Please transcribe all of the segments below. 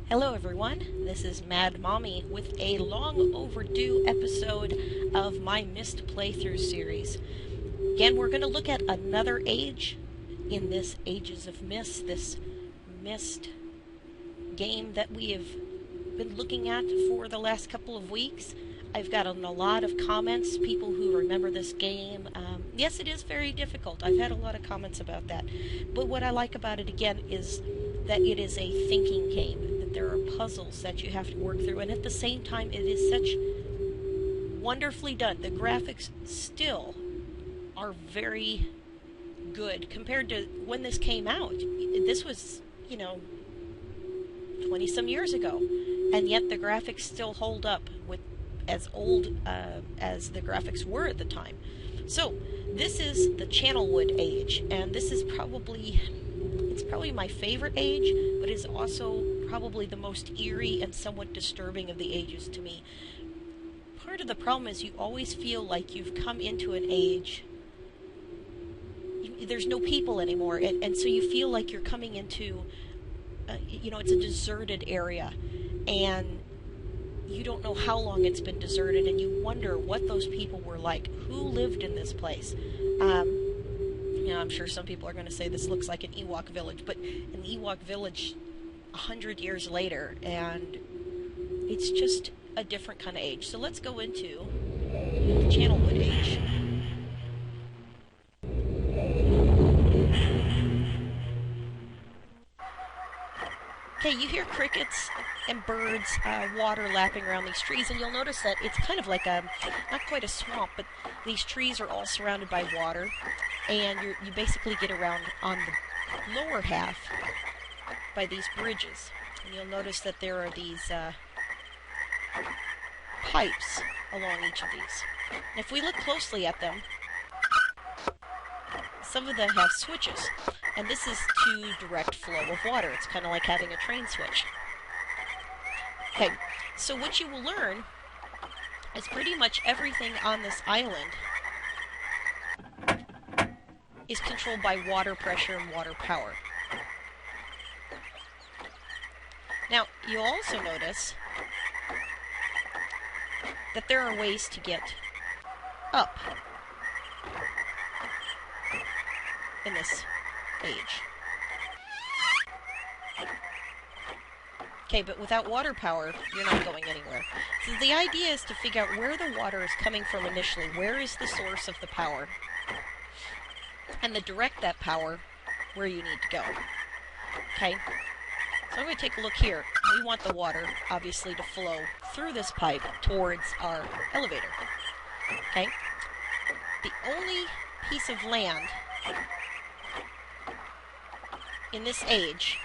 Hello everyone, this is Mad Mommy with a long overdue episode of my Myst playthrough series. Again, we're going to look at another age in this Ages of Myst, this Myst game that we have been looking at for the last couple of weeks. I've gotten a lot of comments, people who remember this game. Yes, it is very difficult. I've had a lot of comments about that. But what I like about it, again, is that it is a thinking game, that there are puzzles that you have to work through, and at the same time, it is such wonderfully done. The graphics still are very good compared to when this came out. This was, 20-some years ago, and yet the graphics still hold up with as old as the graphics were at the time. So this is the Channelwood age, and this is probably my favorite age, but it's also probably the most eerie and somewhat disturbing of the ages to me. Part of the problem is you always feel like you've come into an age. There's no people anymore, and so you feel like you're coming into, it's a deserted area, and you don't know how long it's been deserted, and you wonder what those people were like. Who lived in this place? I'm sure some people are going to say this looks like an Ewok village, but an Ewok village 100 years later, and it's just a different kind of age. So let's go into the Channelwood age. Okay, you hear crickets and birds, water lapping around these trees, and you'll notice that it's kind of like not quite a swamp, but these trees are all surrounded by water, and you basically get around on the lower half by these bridges. And you'll notice that there are these pipes along each of these. And if we look closely at them, some of them have switches. And this is to direct flow of water. It's kind of like having a train switch. Okay, so what you will learn is pretty much everything on this island is controlled by water pressure and water power. Now, you'll also notice that there are ways to get up in this age. Okay, but without water power, you're not going anywhere. So the idea is to figure out where the water is coming from initially. Where is the source of the power? And to direct that power where you need to go. Okay? So I'm going to take a look here. We want the water, obviously, to flow through this pipe towards our elevator. Okay? The only piece of land in this age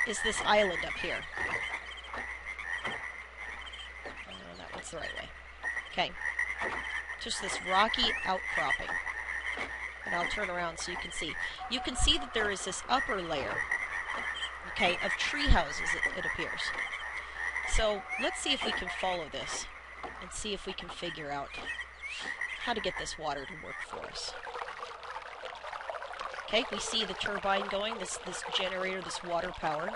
is this island up here. Oh, that one's the right way. Okay. Just this rocky outcropping. And I'll turn around so you can see. You can see that there is this upper layer, okay, of tree houses, it appears. So let's see if we can follow this and see if we can figure out how to get this water to work for us. Okay, we see the turbine going, this generator, this water power.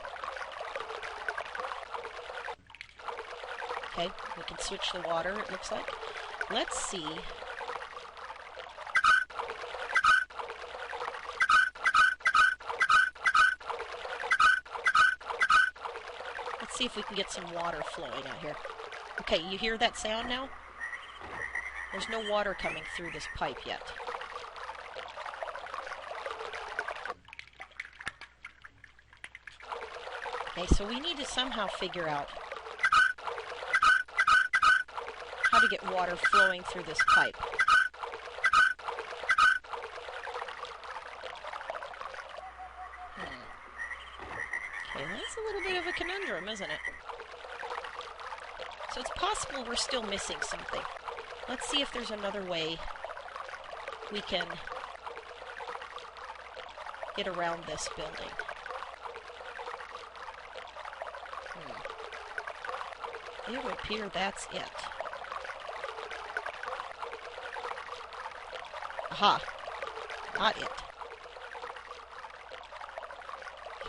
Okay, we can switch the water, it looks like. Let's see. Let's see if we can get some water flowing out here. Okay, you hear that sound now? There's no water coming through this pipe yet. Okay, so we need to somehow figure out how to get water flowing through this pipe. Okay, that's a little bit of a conundrum, isn't it? So it's possible we're still missing something. Let's see if there's another way we can get around this building. It would appear that's it. Aha! Not it.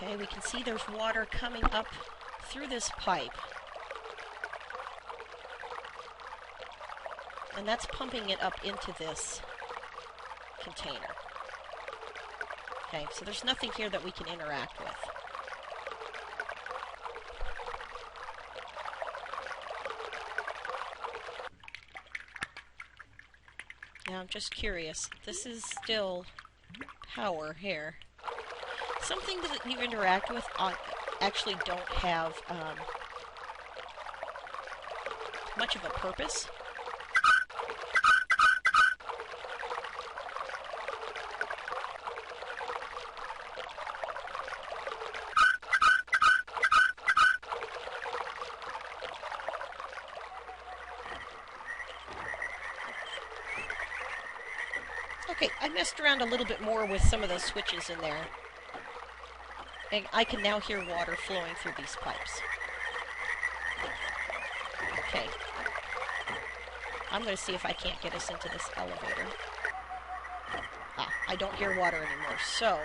Okay, we can see there's water coming up through this pipe. And that's pumping it up into this container. Okay, so there's nothing here that we can interact with. Now I'm just curious. This is still power here. Something that you interact with actually don't have much of a purpose. Okay, I messed around a little bit more with some of the switches in there. And I can now hear water flowing through these pipes. Okay. I'm going to see if I can't get us into this elevator. Ah, I don't hear water anymore, so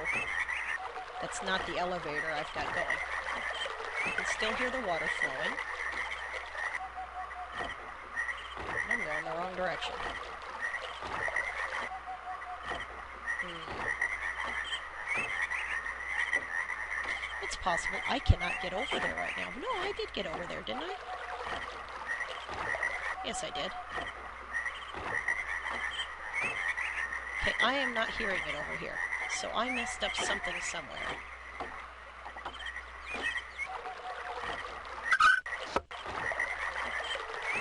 that's not the elevator I've got going. I can still hear the water flowing. I'm going the wrong direction. It's possible I cannot get over there right now. No, I did get over there, didn't I? Yes, I did. Okay, I am not hearing it over here. So I messed up something somewhere.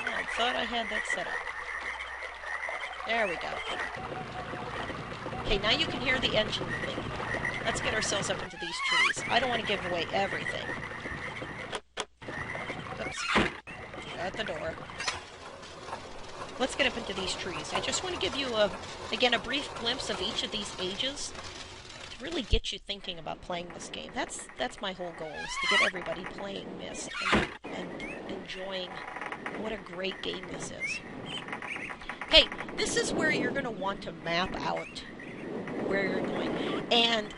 I thought I had that set up. There we go. Okay, now you can hear the engine moving. Let's get ourselves up into these trees. I don't want to give away everything. Oops. At the door. Let's get up into these trees. I just want to give you, again, a brief glimpse of each of these ages to really get you thinking about playing this game. That's my whole goal, is to get everybody playing Myst and enjoying what a great game this is. Okay, this is where you're going to want to map out where you're going. And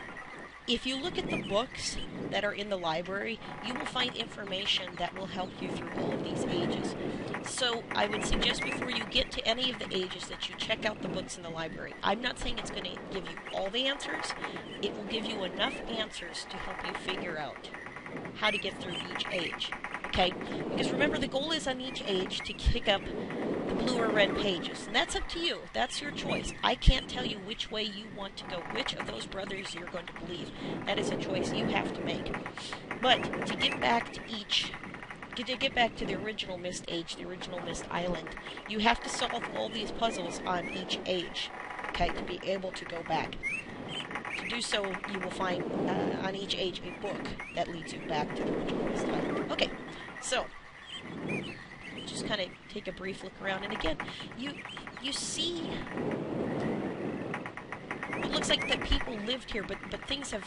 if you look at the books that are in the library, you will find information that will help you through all of these ages. So I would suggest before you get to any of the ages that you check out the books in the library. I'm not saying it's going to give you all the answers. It will give you enough answers to help you figure out how to get through each age. Okay? Because remember, the goal is on each age to pick up the blue or red pages. And that's up to you. That's your choice. I can't tell you which way you want to go, which of those brothers you're going to believe. That is a choice you have to make. But to get back to the original Myst age, the original Myst island, you have to solve all these puzzles on each age, okay, to be able to go back. To do so, you will find on each age a book that leads you back to the original Myst island. Okay, so just kind of take a brief look around, and again, you see, it looks like that people lived here, but things have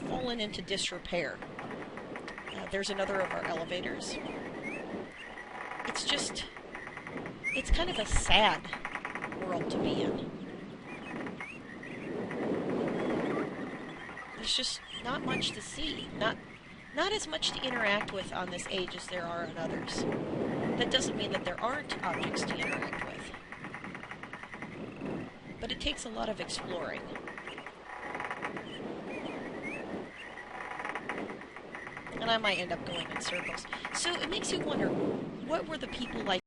fallen into disrepair. There's another of our elevators. It's kind of a sad world to be in. There's just not much to see. Not as much to interact with on this age as there are on others. That doesn't mean that there aren't objects to interact with. But it takes a lot of exploring. And I might end up going in circles. So it makes you wonder, what were the people like